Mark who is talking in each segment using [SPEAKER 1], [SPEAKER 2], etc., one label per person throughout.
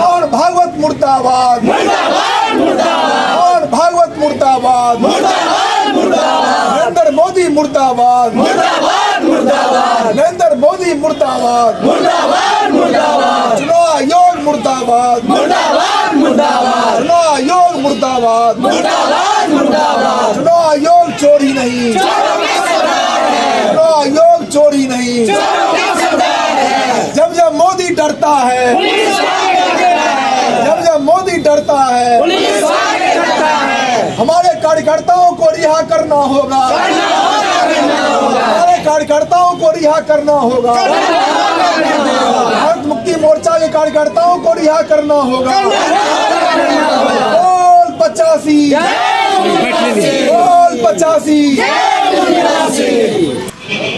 [SPEAKER 1] और भागवत मुर्दाबाद, और भागवत मुर्दाबाद, नरेंद्र मोदी मुर्दाबाद, नरेंद्र मोदी मुर्दाबाद, चुनाव आयोग मुर्दाबाद, चुनाव आयोग मुर्दाबाद, चुनाव आयोग चोरी नहीं, चुनाव आयोग चोरी नहीं। जब जब मोदी डरता है, जब जब मोदी डरता है, हमारे कार्यकर्ताओं को रिहा करना होगा, हमारे कार्यकर्ताओं को रिहा करना होगा, भारत मुक्ति मोर्चा के कार्यकर्ताओं को रिहा करना होगा। बोल 85, बोल 85।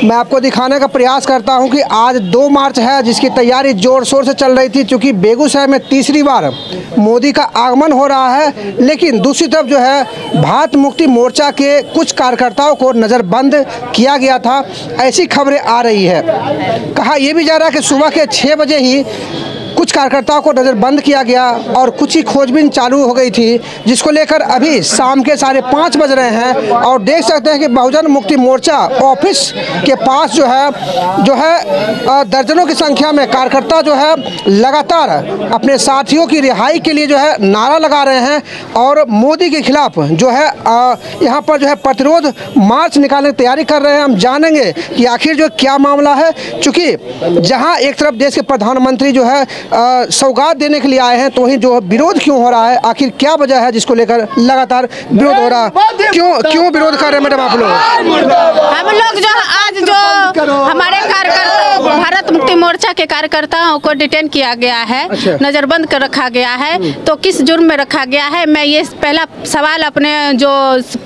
[SPEAKER 2] मैं आपको दिखाने का प्रयास करता हूं कि आज 2 मार्च है, जिसकी तैयारी जोर शोर से चल रही थी, क्योंकि बेगूसराय में तीसरी बार मोदी का आगमन हो रहा है। लेकिन दूसरी तरफ जो है भारत मुक्ति मोर्चा के कुछ कार्यकर्ताओं को नज़रबंद किया गया था, ऐसी खबरें आ रही है। कहा यह भी जा रहा है कि सुबह के 6 बजे ही कुछ कार्यकर्ताओं को नज़रबंद किया गया और कुछ ही खोजबीन चालू हो गई थी, जिसको लेकर अभी शाम के 5:30 बज रहे हैं और देख सकते हैं कि बहुजन मुक्ति मोर्चा ऑफिस के पास जो है दर्जनों की संख्या में कार्यकर्ता जो है लगातार अपने साथियों की रिहाई के लिए जो है नारा लगा रहे हैं और मोदी के खिलाफ जो है यहाँ पर जो है प्रतिरोध मार्च निकालने की तैयारी कर रहे हैं। हम जानेंगे कि आखिर जो क्या मामला है, चूँकि जहाँ एक तरफ देश के प्रधानमंत्री जो है सौगात देने के लिए आए हैं, तो वहीं जो विरोध क्यों हो रहा है, आखिर क्या वजह है जिसको लेकर लगातार विरोध हो रहा है? क्यों विरोध कर रहे हैं मैडम आप लोग?
[SPEAKER 3] हम लोग जो आज जो हमारे कार्यकर्ता भारत मुक्ति मोर्चा के कार्यकर्ताओं को डिटेन किया गया है, नजरबंद कर रखा गया है, तो किस जुर्म में रखा गया है, मैं ये पहला सवाल अपने जो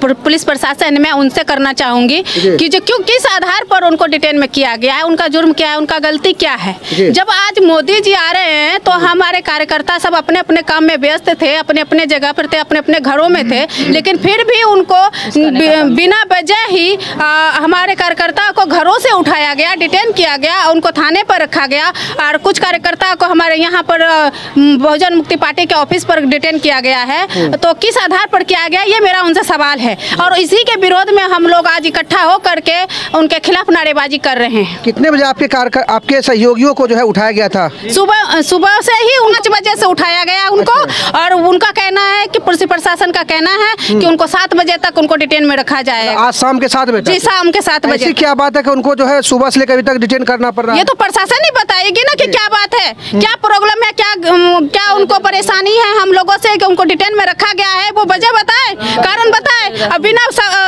[SPEAKER 3] पुलिस प्रशासन में उनसे करना चाहूंगी कि जो क्यों किस आधार पर उनको डिटेन में किया गया है, उनका जुर्म क्या है, उनका गलती क्या है। जब आज मोदी जी आ रहे हैं तो हमारे कार्यकर्ता सब अपने अपने काम में व्यस्त थे, अपने अपने जगह पर थे, अपने अपने घरों में थे, लेकिन फिर भी उनको बिना वजह ही हमारे कार्यकर्ता को घरों से उठाया गया, डिटेन किया गया, उनको थाने पर रखा गया और कुछ कार्यकर्ता को हमारे यहाँ पर बहुजन मुक्ति पार्टी के ऑफिस पर डिटेन किया गया है। तो किस आधार पर किया गया, ये मेरा उनसे सवाल है और इसी के विरोध में हम लोग आज इकट्ठा होकर के उनके खिलाफ नारेबाजी कर रहे हैं।
[SPEAKER 2] कितने बजे आपके सहयोगियों को जो है उठाया गया था?
[SPEAKER 3] सुबह से ही 5 बजे से उठाया गया उनको। और उनका कहना है कि पुलिस प्रशासन का कहना है कि उनको 7 बजे तक उनको डिटेन में रखा जाएगा।
[SPEAKER 2] आज शाम के 7 बजे?
[SPEAKER 3] जी, शाम के 7 बजे।
[SPEAKER 2] ऐसी क्या बात है कि उनको जो है सुबह से लेकर अभी तक डिटेन करना पड़ रहा है?
[SPEAKER 3] ये तो प्रशासन ही बताएगी ना कि क्या बात है, क्या प्रॉब्लम है, क्या उनको परेशानी है हम लोगों से कि उनको डिटेन में रखा गया है। वो वजह बताए, कारण बताए,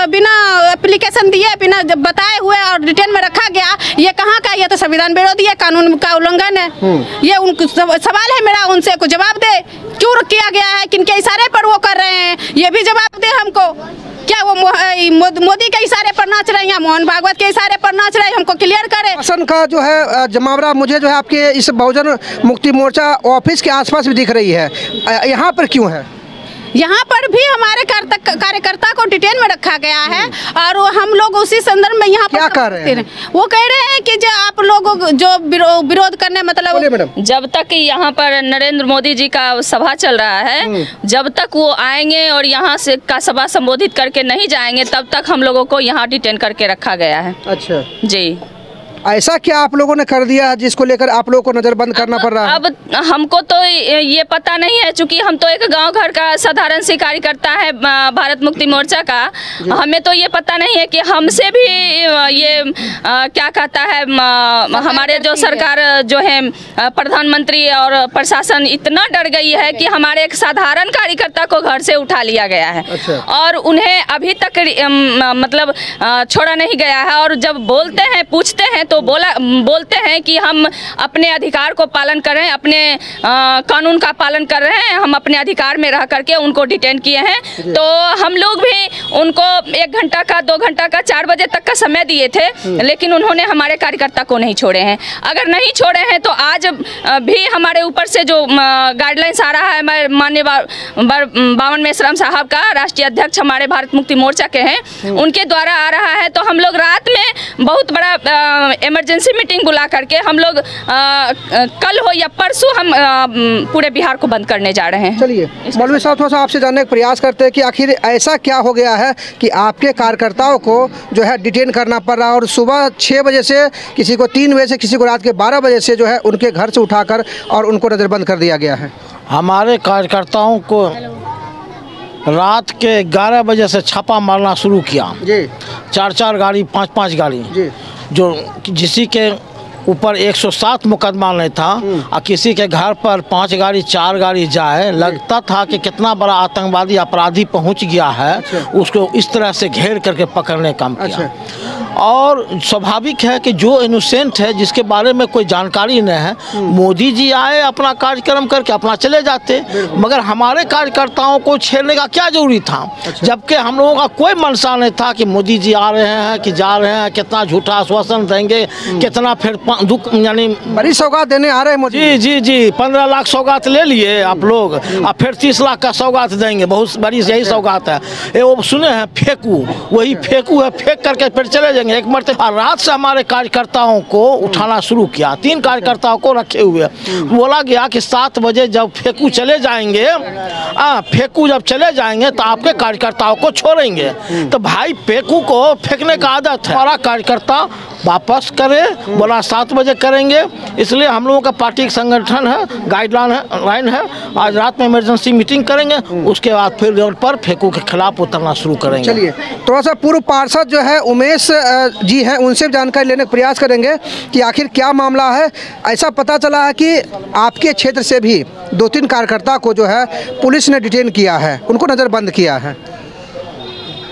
[SPEAKER 3] बिना एप्लीकेशन दिए, बिना बताए हुए और डिटेन में रखा गया। ये कहाँ का, ये तो संविधान विरोधी है, कानून का उल्लंघन है। ये उनको सवाल है मेरा उनसे, को जवाब दे क्यों किया गया है, किनके इशारे पर वो कर रहे हैं, ये भी जवाब दे हमको। क्या वो मोदी के इशारे पर नाच रहे हैं या मोहन भागवत के इशारे पर नाच रहे हैं, हमको क्लियर करे।
[SPEAKER 2] शासन का जो है जमावड़ा मुझे जो है आपके इस बहुजन मुक्ति मोर्चा ऑफिस के आसपास भी दिख रही है, यहाँ पर क्यों है?
[SPEAKER 3] यहाँ पर भी हमारे कार्यकर्ता को डिटेन में रखा गया है और हम लोग उसी संदर्भ में यहाँ
[SPEAKER 2] क्या कह रहे हैं?
[SPEAKER 3] वो कह रहे हैं कि जो आप लोग जो विरोध करने, मतलब
[SPEAKER 4] जब तक यहाँ पर नरेंद्र मोदी जी का सभा चल रहा है, जब तक वो आएंगे और यहाँ से का सभा संबोधित करके नहीं जाएंगे, तब तक हम लोगों को यहाँ डिटेन करके रखा गया है।
[SPEAKER 2] अच्छा
[SPEAKER 4] जी,
[SPEAKER 2] ऐसा क्या आप लोगों ने कर दिया जिसको लेकर आप लोगों को नजरबंद करना पड़ रहा है?
[SPEAKER 4] अब हमको तो ये पता नहीं है, चूंकि हम तो एक गांव घर का साधारण सी कार्यकर्ता है भारत मुक्ति मोर्चा का। हमें तो ये पता नहीं है कि हमसे भी ये क्या कहता है, हमारे जो सरकार जो है प्रधानमंत्री और प्रशासन इतना डर गई है कि हमारे एक साधारण कार्यकर्ता को घर से उठा लिया गया है।
[SPEAKER 2] अच्छा।
[SPEAKER 4] और उन्हें अभी तक मतलब छोड़ा नहीं गया है। और जब बोलते हैं, पूछते हैं तो बोलते हैं कि हम अपने अधिकार को पालन कर रहे हैं, अपने कानून का पालन कर रहे हैं, हम अपने अधिकार में रह करके उनको डिटेन किए हैं। तो हम लोग भी उनको 1 घंटा का, 2 घंटा का, 4 बजे तक का समय दिए थे, लेकिन उन्होंने हमारे कार्यकर्ता को नहीं छोड़े हैं। अगर नहीं छोड़े हैं तो आज भी हमारे ऊपर से जो गाइडलाइंस आ रहा है, माननीय बावन मेश्राम साहब का, राष्ट्रीय अध्यक्ष हमारे भारत मुक्ति मोर्चा के हैं, उनके द्वारा आ रहा है। तो हम लोग रात में बहुत बड़ा इमरजेंसी मीटिंग बुला करके हम लोग कल हो या परसों हम पूरे बिहार को बंद करने जा रहे हैं।
[SPEAKER 2] चलिए मौलवी साहब, थोड़ा सा आपसे जानने का प्रयास करते हैं कि आखिर ऐसा क्या हो गया है कि आपके कार्यकर्ताओं को जो है डिटेन करना पड़ रहा है, और सुबह 6 बजे से, किसी को 3 बजे से, किसी को रात के 12 बजे से जो है उनके घर से उठाकर और उनको नज़रबंद कर दिया गया है।
[SPEAKER 5] हमारे कार्यकर्ताओं को रात के 11 बजे से छापा मारना शुरू किया
[SPEAKER 2] जी।
[SPEAKER 5] 4 गाड़ी 5 गाड़ी
[SPEAKER 2] जी।
[SPEAKER 5] जो जिसी के ऊपर 107 मुकदमा नहीं था, और किसी के घर पर 5 गाड़ी 4 गाड़ी जाए, लगता था कि कितना बड़ा आतंकवादी अपराधी पहुंच गया है। उसको इस तरह से घेर करके पकड़ने का काम किया। और स्वाभाविक है कि जो इनोसेंट है, जिसके बारे में कोई जानकारी नहीं है, मोदी जी आए अपना कार्यक्रम करके अपना चले जाते, मगर हमारे कार्यकर्ताओं को छेड़ने का क्या जरूरी था? जबकि हम लोगों का कोई मंशा नहीं था कि मोदी जी आ रहे हैं कि जा रहे हैं, कितना झूठा आश्वासन देंगे, कितना फिर दुख, यानी
[SPEAKER 2] बड़ी सौगात देने आ रहे हैं मोदी
[SPEAKER 5] जी 15 लाख सौगात ले लिए आप लोग, और फिर 30 लाख का सौगात देंगे। बहुत बड़ी यही सौगात है। ये वो सुने हैं फेंकू, वही फेंकू है, फेंक करके फिर चले जाएंगे एक मरतबा। रात से हमारे कार्यकर्ताओं को उठाना शुरू किया, 3 कार्यकर्ताओं को रखे हुए, बोला गया कि 7 बजे जब फेंकू चले जाएंगे, फेंकू जब चले जाएंगे तो आपके कार्यकर्ताओं को छोड़ेंगे। तो भाई फेंकू को फेंकने का आदत है, हमारा कार्यकर्ता वापस करे, बोला 7 बजे करेंगे। इसलिए हम लोगों का पार्टी संगठन है, गाइडलाइन है, आज रात में इमरजेंसी मीटिंग करेंगे, उसके बाद फिर रोड पर फेंकू के खिलाफ उतरना शुरू करेंगे।
[SPEAKER 2] चलिए थोड़ा सा पूर्व पार्षद जो है उमेश जी हैं, उनसे जानकारी लेने का प्रयास करेंगे कि आखिर क्या मामला है। ऐसा पता चला है कि आपके क्षेत्र से भी 2-3 कार्यकर्ता को जो है पुलिस ने डिटेन किया है, उनको नज़रबंद किया है।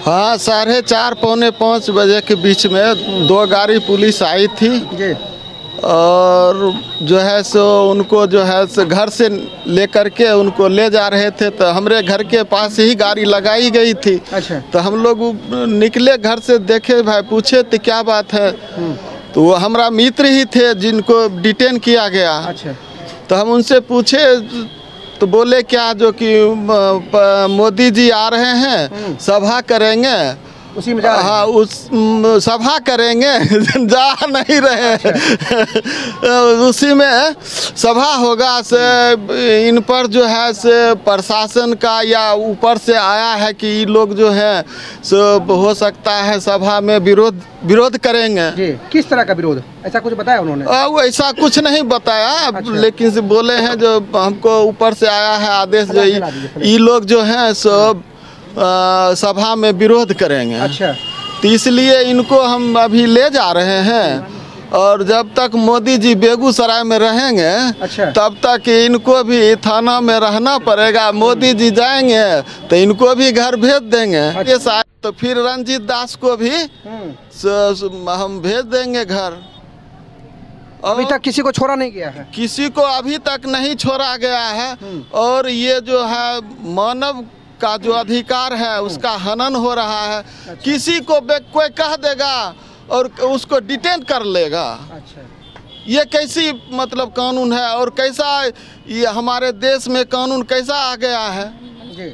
[SPEAKER 1] हाँ, 4:30 पौने 5 बजे के बीच में 2 गाड़ी पुलिस आई थी जी। और जो है सो उनको जो है सो घर से लेकर के उनको ले जा रहे थे, तो हमारे घर के पास ही गाड़ी लगाई गई थी।
[SPEAKER 2] अच्छा।
[SPEAKER 1] तो हम लोग निकले घर से, देखे भाई, पूछे तो क्या बात है, तो वो हमारा मित्र ही थे जिनको डिटेन किया गया।
[SPEAKER 2] अच्छा।
[SPEAKER 1] तो हम उनसे पूछे तो बोले क्या, जो कि मोदी जी आ रहे हैं, सभा करेंगे,
[SPEAKER 2] उसी में जा रहे हैं।
[SPEAKER 1] हाँ, उस सभा करेंगे जा नहीं रहे। अच्छा। उसी में सभा होगा से इन पर जो है से प्रशासन का या ऊपर से आया है कि ये लोग जो है सो हो सकता है सभा में विरोध करेंगे
[SPEAKER 2] जी। किस तरह का विरोध, ऐसा कुछ बताया उन्होंने?
[SPEAKER 1] वो ऐसा कुछ नहीं बताया। अच्छा। लेकिन से बोले हैं जो हमको ऊपर से आया है आदेश, जो ये लोग जो हैं सब सभा में विरोध करेंगे।
[SPEAKER 2] अच्छा।
[SPEAKER 1] तो इसलिए इनको हम अभी ले जा रहे हैं, और जब तक मोदी जी बेगूसराय में रहेंगे,
[SPEAKER 2] अच्छा,
[SPEAKER 1] तब तक इनको भी थाना में रहना पड़ेगा। मोदी जी जाएंगे तो इनको भी घर भेज देंगे। अच्छा। तो फिर रंजीत दास को भी हम भेज देंगे घर।
[SPEAKER 2] अभी तक किसी को छोड़ा नहीं गया है?
[SPEAKER 1] किसी को अभी तक नहीं छोड़ा गया है। और ये जो है मानव का जो अधिकार है उसका हनन हो रहा है। अच्छा। किसी को कोई कह देगा और उसको डिटेन कर लेगा। अच्छा। ये कैसी मतलब कानून है, और कैसा ये हमारे देश में कानून कैसा आ गया है
[SPEAKER 2] जी।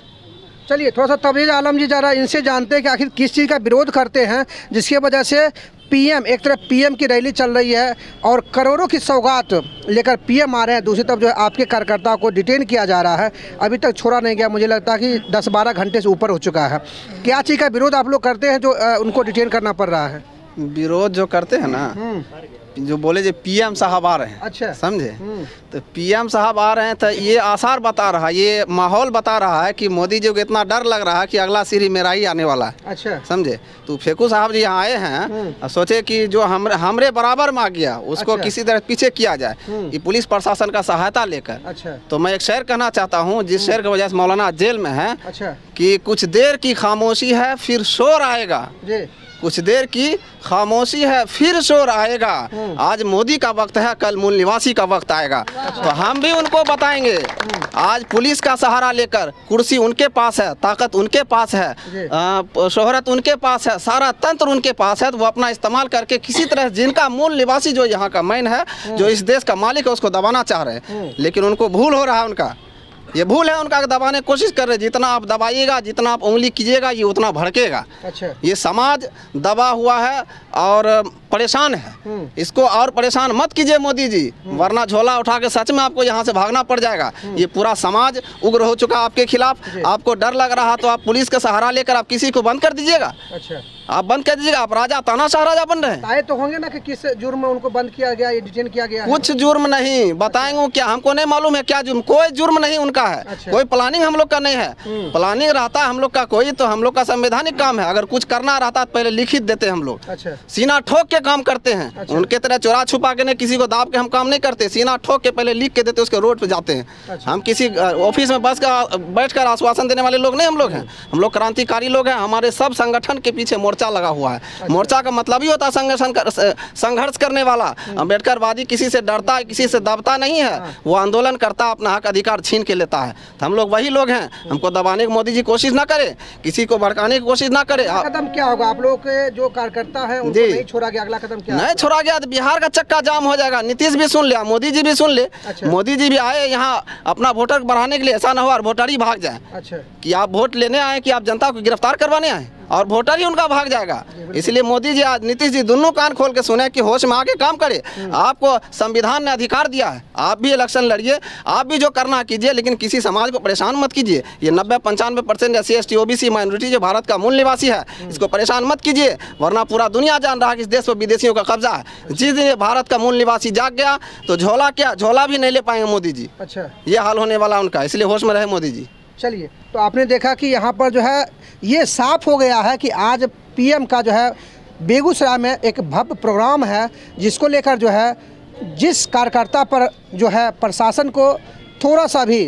[SPEAKER 2] चलिए थोड़ा सा तबरेज़ आलम जी जरा इनसे जानते हैं कि आखिर किस चीज़ का विरोध करते हैं जिसकी वजह से पीएम, एक तरफ पीएम की रैली चल रही है और करोड़ों की सौगात लेकर पीएम आ रहे हैं, दूसरी तरफ जो है आपके कार्यकर्ताओं को डिटेन किया जा रहा है, अभी तक छोड़ा नहीं गया। मुझे लगता है कि 10-12 घंटे से ऊपर हो चुका है। क्या चीज़ का विरोध आप लोग करते हैं जो उनको डिटेन करना पड़ रहा है?
[SPEAKER 6] विरोध जो करते हैं ना, जो बोले जो पीएम साहब आ रहे हैं।
[SPEAKER 2] अच्छा।
[SPEAKER 6] समझे? तो पीएम साहब आ रहे हैं तो ये आसार बता रहा है, ये माहौल बता रहा है कि मोदी जी को इतना डर लग रहा है कि अगला सीढ़ी मेरा ही आने वाला है।
[SPEAKER 2] अच्छा।
[SPEAKER 6] समझे? तो फेकू साहब जी यहाँ आए हैं, सोचे कि जो हमरे बराबर में आ गया उसको किसी तरह पीछे किया जाए, ये पुलिस प्रशासन का सहायता लेकर।
[SPEAKER 2] अच्छा।
[SPEAKER 6] तो मैं एक शेर कहना चाहता हूँ, जिस शेर की वजह से मौलाना जेल में है।
[SPEAKER 2] अच्छा।
[SPEAKER 6] कि कुछ देर की खामोशी है फिर शोर आएगा, कुछ देर की खामोशी है फिर शोर आएगा, आज मोदी का वक्त है कल मूल निवासी का वक्त आएगा। तो हम भी उनको बताएंगे, आज पुलिस का सहारा लेकर, कुर्सी उनके पास है, ताकत उनके पास है, शोहरत उनके पास है, सारा तंत्र उनके पास है, तो वो अपना इस्तेमाल करके किसी तरह जिनका मूल निवासी जो यहाँ का मैन है, जो इस देश का मालिक है, उसको दबाना चाह रहे हैं। लेकिन उनको भूल हो रहा है, उनका ये भूल है उनका, दबाने की कोशिश कर रहे हैं। जितना आप दबाइएगा, जितना आप उंगली कीजिएगा, ये उतना भड़केगा। अच्छा। ये समाज दबा हुआ है और परेशान है। इसको और परेशान मत कीजिए मोदी जी, वरना झोला उठा के सच में आपको यहाँ से भागना पड़ जाएगा। ये पूरा समाज उग्र हो चुका आपके खिलाफ। आपको डर लग रहा तो आप पुलिस का सहारा लेकर आप किसी को बंद कर दीजिएगा। अच्छा, आप बंद कर दीजिएगा। आप राजा तानाशाह राजा बन रहे हैं।
[SPEAKER 2] आए तो होंगे ना कि किस जुर्म में उनको बंद किया गया, ये डिटेन किया गया है?
[SPEAKER 6] कुछ जुर्म नहीं बताएंगे क्या, हमको नहीं मालूम है क्या जुर्म। कोई जुर्म नहीं उनका है। अच्छा। कोई प्लानिंग हम लोग का नहीं है। प्लानिंग रहता है हम लोग का कोई, तो हम लोग का संवैधानिक काम है। अगर कुछ करना रहता तो पहले लिखित देते हम लोग। अच्छा। सीना ठोक के काम करते हैं। अच्छा। उनके तरह चोरा छुपा के नहीं, किसी को दाब के हम काम नहीं करते। सीना ठोक के पहले लिख के देते, उसके रोड पे जाते हैं। अच्छा। हम किसी ऑफिस में बस का बैठ कर आश्वासन देने वाले लोग नहीं हम लोग हैं। हम लोग क्रांतिकारी लोग हैं। हमारे सब संगठन के पीछे मोर्चा लगा हुआ है। मोर्चा का मतलब ही होता है संघर्ष करने वाला। अम्बेडकरवादी किसी से डरता है, किसी से दबता नहीं है। वो आंदोलन करता है, अपना हक अधिकार छीन के लेता है। तो हम लोग वही लोग हैं। हमको दबाने की मोदी जी कोशिश ना करे, किसी को भड़काने की कोशिश ना करे।
[SPEAKER 2] कदम क्या होगा? आप लोग के जो कार्यकर्ता है उनको नहीं छोड़ा गया, अगला कदम क्या?
[SPEAKER 6] नहीं छोड़ा गया तो बिहार का चक्का जाम हो जाएगा। नीतीश भी सुन लिया, मोदी जी भी सुन ले। अच्छा। मोदी जी भी आए यहाँ अपना वोटर बढ़ाने के लिए, ऐसा ना हो और वोटर ही भाग जाए। अच्छा। कि आप वोट लेने आए कि आप जनता को गिरफ्तार करवाने आए, और वोटर ही उनका भाग जाएगा। इसलिए मोदी जी आज नीतीश जी दोनों कान खोल के सुने कि होश में आके काम करे। आपको संविधान ने अधिकार दिया है, आप भी इलेक्शन लड़िए, आप भी जो करना कीजिए, लेकिन किसी समाज को परेशान मत कीजिए। ये 90-95% SC ST OBC माइनॉरिटी जो भारत का मूल निवासी है, इसको परेशान मत कीजिए, वरना पूरा दुनिया जान रहा है कि इस देश पर विदेशियों का कब्जा है। जिस दिन भारत का मूल निवासी जाग गया तो झोला क्या, झोला भी नहीं ले पाएंगे मोदी जी। अच्छा, ये हाल होने वाला उनका, इसलिए होश में रहे मोदी जी।
[SPEAKER 2] चलिए, तो आपने देखा कि यहाँ पर जो है ये साफ हो गया है कि आज PM का जो है बेगूसराय में एक भव्य प्रोग्राम है, जिसको लेकर जो है जिस कार्यकर्ता पर जो है प्रशासन को थोड़ा सा भी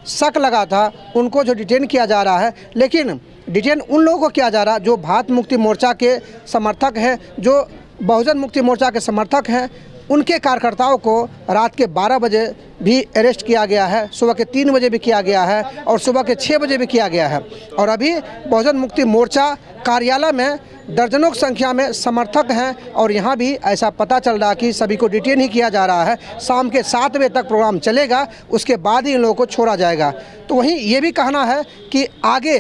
[SPEAKER 2] शक लगा था, उनको जो डिटेन किया जा रहा है। लेकिन डिटेन उन लोगों को किया जा रहा है जो भारत मुक्ति मोर्चा के समर्थक हैं, जो बहुजन मुक्ति मोर्चा के समर्थक हैं। उनके कार्यकर्ताओं को रात के 12 बजे भी अरेस्ट किया गया है, सुबह के 3 बजे भी किया गया है और सुबह के 6 बजे भी किया गया है। और अभी बहुजन मुक्ति मोर्चा कार्यालय में दर्जनों की संख्या में समर्थक हैं और यहाँ भी ऐसा पता चल रहा कि सभी को डिटेन ही किया जा रहा है। शाम के 7 बजे तक प्रोग्राम चलेगा, उसके बाद ही इन लोगों को छोड़ा जाएगा। तो वहीं ये भी कहना है कि आगे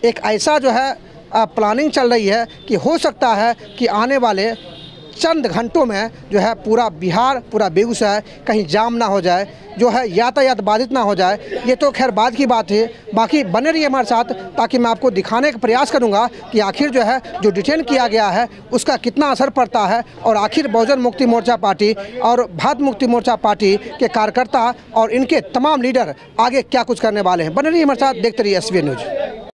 [SPEAKER 2] एक ऐसा जो है प्लानिंग चल रही है कि हो सकता है कि आने वाले चंद घंटों में जो है पूरा बिहार, पूरा बेगूसराय कहीं जाम ना हो जाए, जो है यातायात बाधित ना हो जाए। ये तो खैर बाद की बात है। बाकी बने रहिए हमारे साथ, ताकि मैं आपको दिखाने का प्रयास करूंगा कि आखिर जो है जो डिटेन किया गया है उसका कितना असर पड़ता है, और आखिर बहुजन मुक्ति मोर्चा पार्टी और भारत मुक्ति मोर्चा पार्टी के कार्यकर्ता और इनके तमाम लीडर आगे क्या कुछ करने वाले हैं। बने रहिए हमारे साथ, देखते रहिए SBN न्यूज़।